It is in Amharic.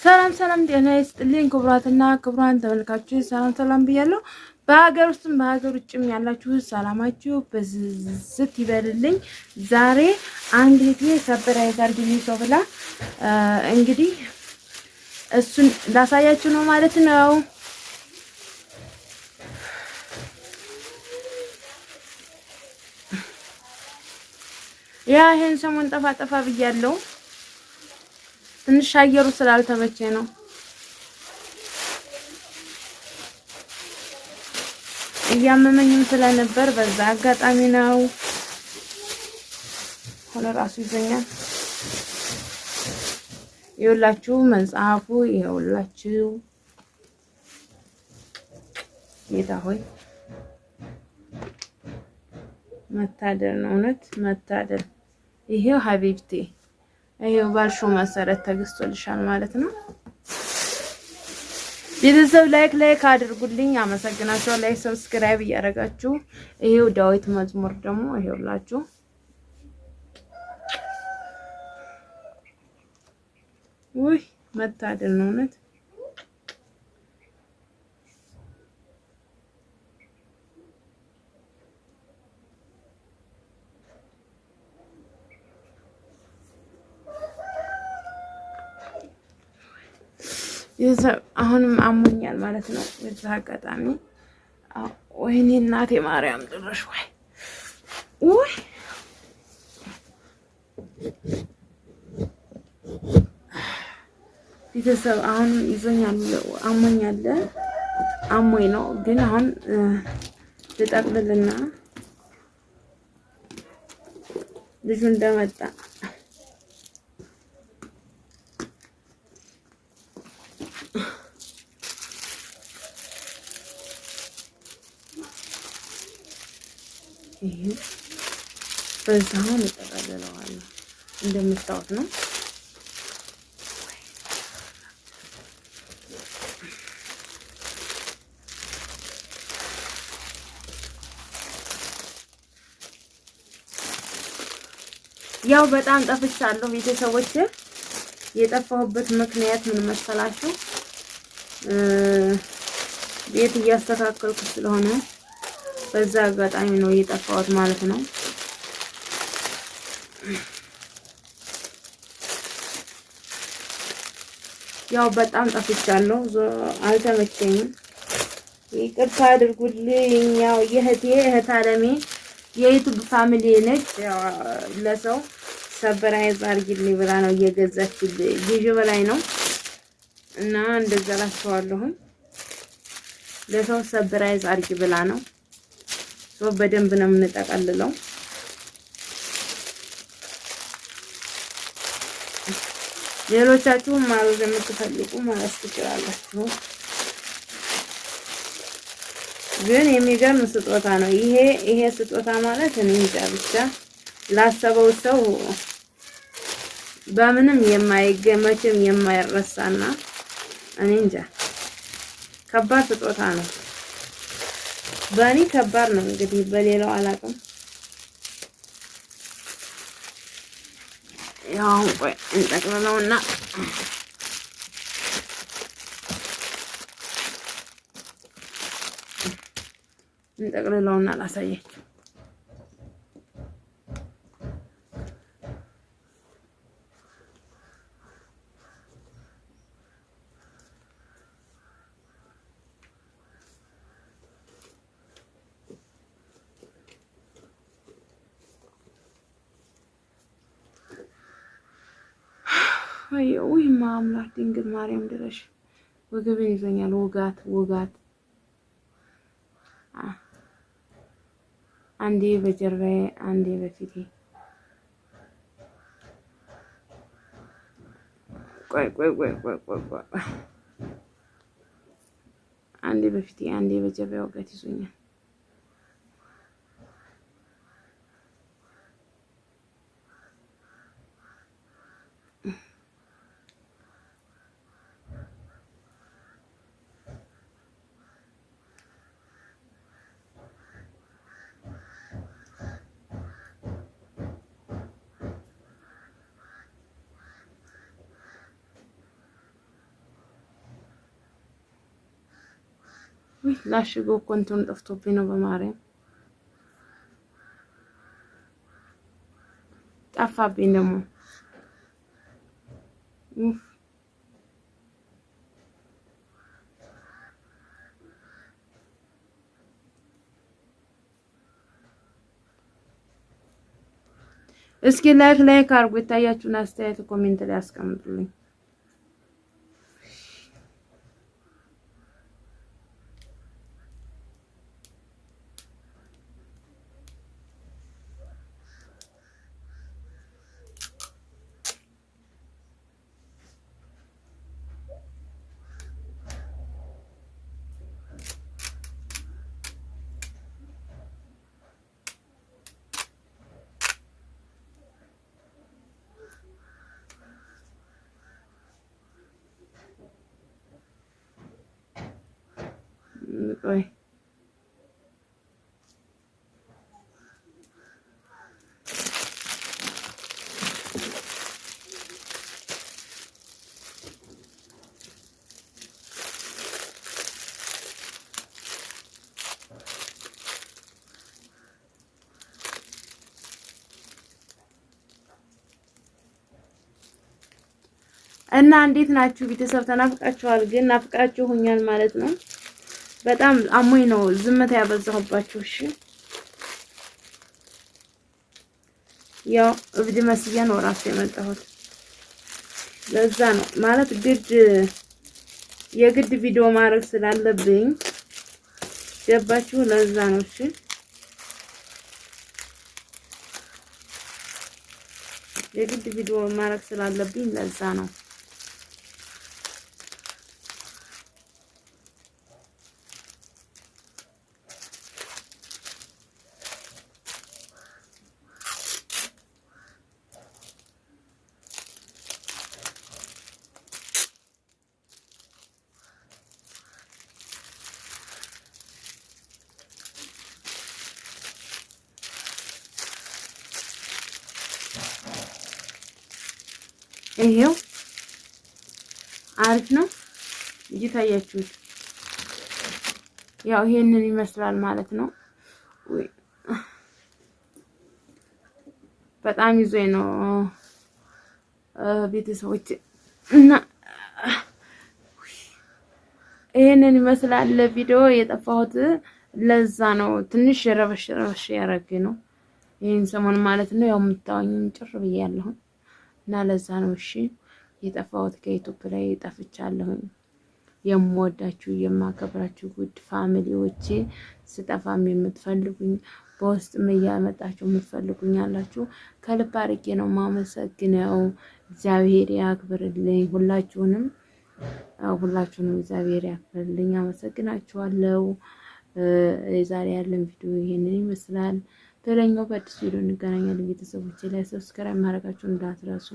ሰላም ሰላም ጤና ይስጥልኝ ክቡራትና ክቡራን ተመልካቾች ሰላም ብያለሁ። በሀገር ውስጥም በሀገር ውጭም ያላችሁ ሰላማችሁ በዝዝት ይበልልኝ። ዛሬ አንድ እህቴ ሰርፕራይዝ አድርጊልኝ ሰው ብላ እንግዲህ እሱን ላሳያችሁ ነው ማለት ነው። ያ ይሄን ሰሞን ጠፋ ብያለሁ። ትንሽ አየሩ ስላልተመቼ ነው። እያመመኝም ስለነበር በዛ አጋጣሚ ነው። ሆነ ራሱ ይዘኛል። ይኸውላችሁ መጽሐፉ ይኸውላችሁ። ጌታ ሆይ መታደል ነው፣ እውነት መታደል። ይሄው ሀቢብቴ ይሄው ባልሽው መሰረት ተገዝቶልሻል ማለት ነው። ቤተሰብ ላይክ አድርጉልኝ። አመሰግናችኋለሁ። ላይክ ሰብስክራይብ እያደረጋችሁ ይሄው ዳዊት መዝሙር ደግሞ ይሄውላችሁ። ውይ መታደል ነው እውነት። አሁንም አሞኛል ማለት ነው። በዛ አጋጣሚ ወይኔ እናቴ ማርያም ድረሽ ወይ ቤተሰብ አሁን ይዞኛል። አሞኝ ነው ግን አሁን ልጠቅልልና ልጁ እንደመጣ ይሄ በዛው እንጠቀልለዋለን። እንደምታውቁት ነው። ያው በጣም ጠፍቻለሁ ቤተሰቦች። የጠፋሁበት ምክንያት ምን መሰላችሁ? ቤት እያስተካከልኩ ስለሆነ በዛ አጋጣሚ ነው የጠፋሁት ማለት ነው። ያው በጣም ጠፍቻለሁ፣ አልተመቸኝም። ይቅርታ አድርጉልኝ። ያው የእህት አለሜ የዩቲዩብ ፋሚሊ ነች። ያው ለሰው ሰርፕራይዝ አድርጊልኝ ብላ ነው እየገዛችልኝ። ግዢ በላይ ነው እና እንደዛ ላስተዋለሁ። ለሰው ሰርፕራይዝ አድርጊ ብላ ነው። በደንብ ነው የምንጠቀልለው። ሌሎቻችሁም ማዘዝ የምትፈልጉ ማለት ትችላላችሁ። ግን የሚገርም ስጦታ ነው ይሄ ስጦታ ማለት እኔ እንጃ ብቻ ላሰበው ሰው በምንም የማይገመትም የማይረሳና እኔ እንጃ ከባድ ስጦታ ነው። በእኔ ከባድ ነው እንግዲህ በሌላው አላውቅም። ያው ቆይ እንጠቅልለውና ላሳያችሁ። ወይ ማምላክ ድንግል ማርያም ድረሽ። ወገቤን ይዞኛል። ውጋት አንዴ በጀርባዬ አንዴ በፊቴ። ቆይ አንዴ በፊቴ አንዴ በጀርባዬ ውጋት ይዞኛል። ወይ ላሽገው እኮ እንትኑ ጠፍቶብኝ ነው በማርያም ጠፋብኝ ደግሞ እስኪ ላይክ አድርጉ የታያችሁን አስተያየት ኮሜንት ላይ አስቀምጡልኝ ቆይ እና እንዴት ናችሁ ቤተሰብ ተናፍቃችኋል ግን ናፍቃችሁኛል ማለት ነው በጣም አሞኝ ነው ዝምታ ያበዛሁባችሁ እሺ ያው እብድ መስዬ ነው ራሱ የመጣሁት ለዛ ነው ማለት የግድ ቪዲዮ ማድረግ ስላለብኝ ገባችሁ ለዛ ነው እሺ የግድ ቪዲዮ ማድረግ ስላለብኝ ለዛ ነው ይሄው አሪፍ ነው እየታያችሁት ያው ይሄንን ይመስላል ማለት ነው ወይ በጣም ይዞኝ ነው ቤተሰቦች እና ይሄንን ይመስላል ቪዲዮ የጠፋሁት ለዛ ነው ትንሽ ረበሽ ያረገኝ ነው ይሄን ሰሞን ማለት ነው ያው የምታወኝ ጭር ብያለሁ እና ለዛ ነው እሺ የጠፋሁት ከዩቲዩብ ላይ ጠፍቻለሁ የምወዳችሁ የማከብራችሁ ጉድ ፋሚሊዎቼ ስጠፋም የምትፈልጉኝ በውስጥም እያመጣችሁ የምትፈልጉኝ አላችሁ ከልብ አድርጌ ነው ማመሰግነው እግዚአብሔር ያክብርልኝ ሁላችሁንም እግዚአብሔር ያክብርልኝ አመሰግናችኋለሁ የዛሬ ያለን ቪዲዮ ይሄንን ይመስላል በሌላኛው በአዲስ ቪዲዮ እንገናኛለን ቤተሰቦቼ ላይ ሰብስክራይብ ማድረጋችሁን እንዳትረሱ